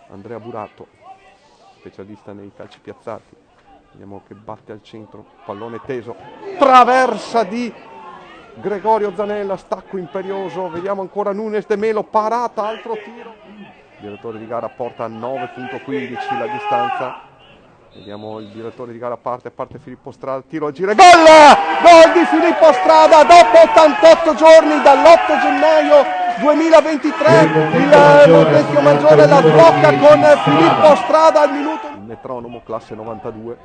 Andrea Burato, specialista nei calci piazzati. Vediamo che batte al centro, pallone teso, traversa di Gregorio Zanella, stacco imperioso. Vediamo ancora Nunes De Melo, parata, altro tiro. Il direttore di gara porta a 9.15 la distanza. Vediamo il direttore di gara parte Filippo Strada, tiro a giro e gol! Gol di Filippo Strada dopo 88 giorni, dall'8 gennaio 2023. Il Montecchio Maggiore la sblocca con Filippo Strada al minuto. Il metronomo classe 92.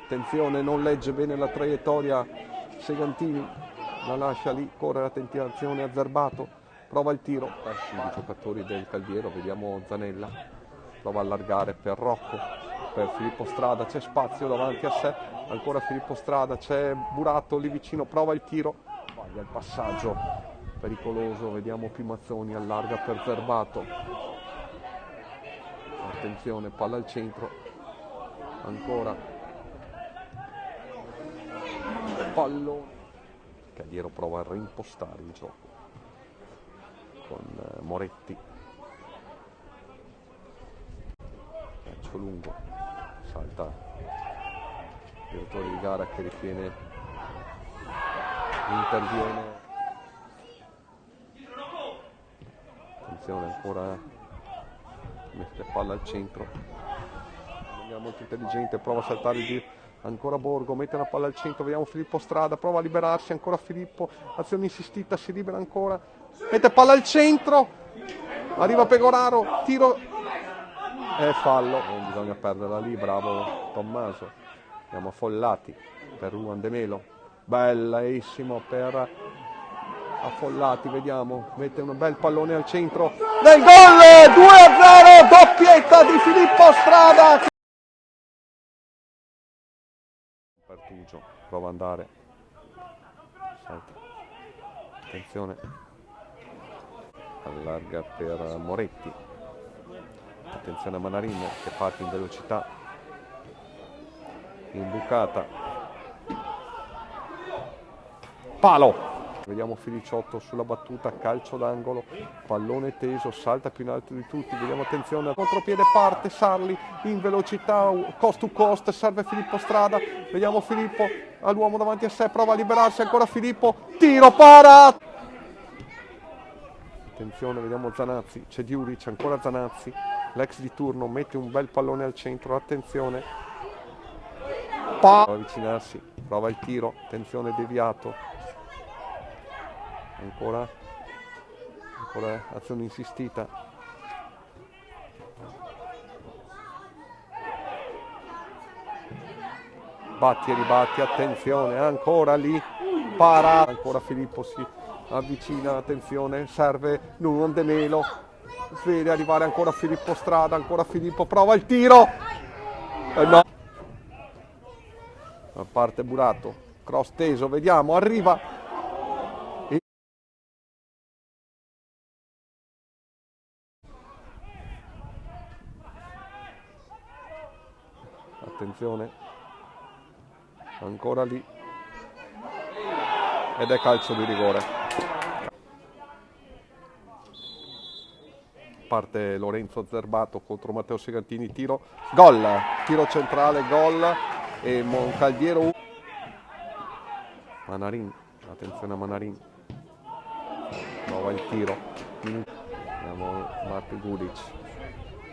Attenzione, non legge bene la traiettoria Segantini, la lascia lì, corre la tentazione azzerbato, prova il tiro. I giocatori del Caldiero, vediamo Zanella, prova a allargare per Rocco. Per Filippo Strada c'è spazio davanti a sé, ancora Filippo Strada, c'è Burato lì vicino, prova il tiro, sbaglia il passaggio, pericoloso. Vediamo Pimazzoni, allarga per Zerbato, attenzione, palla al centro, ancora pallone. Cagliero prova a reimpostare il gioco con Moretti, calcio lungo, salta il direttore di gara che ritiene, interviene, attenzione, ancora mette palla al centro, non è molto intelligente, prova a saltare il ancora Borgo, mette una palla al centro, vediamo Filippo Strada, prova a liberarsi, ancora Filippo, azione insistita, si libera ancora, mette palla al centro, arriva Pegoraro, tiro e fallo, non bisogna perderla lì, bravo Tommaso. Andiamo a Follati per Juan De Melo, bellissimo per Affollati, vediamo, mette un bel pallone al centro del gol, 2-0, doppietta di Filippo Strada. Pertugio prova ad andare, salta, attenzione, allarga per Moretti, attenzione a Manarin che parte in velocità, imbucata, palo. Vediamo Filiciotto sulla battuta, calcio d'angolo, pallone teso, salta più in alto di tutti, vediamo, attenzione, contropiede, parte Sarli in velocità, cost to cost, serve Filippo Strada, vediamo Filippo, ha l'uomo davanti a sé, prova a liberarsi, ancora Filippo, tiro, para! Attenzione, vediamo Zanazzi, c'è Diuric, ancora Zanazzi, l'ex di turno, mette un bel pallone al centro, attenzione, prova a avvicinarsi, prova il tiro, attenzione, deviato. Ancora azione insistita, batti e ribatti, attenzione, ancora lì, para, ancora Filippo si avvicina, attenzione, serve Nuno De Melo, vede arrivare ancora Filippo Strada, ancora Filippo, prova il tiro, no, a parte Burato, cross teso, vediamo, arriva. Attenzione, ancora lì, ed è calcio di rigore. Parte Lorenzo Zerbato contro Matteo Segantini, tiro, gol, tiro centrale, gol, e Moncaldiero. Manarin, attenzione a Manarin, prova il tiro, vediamo Marti Gudic,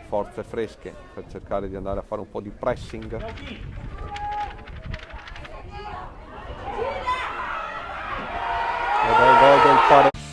forze fresche per cercare di andare a fare un po' di pressing. Ed è il gol del pareggio.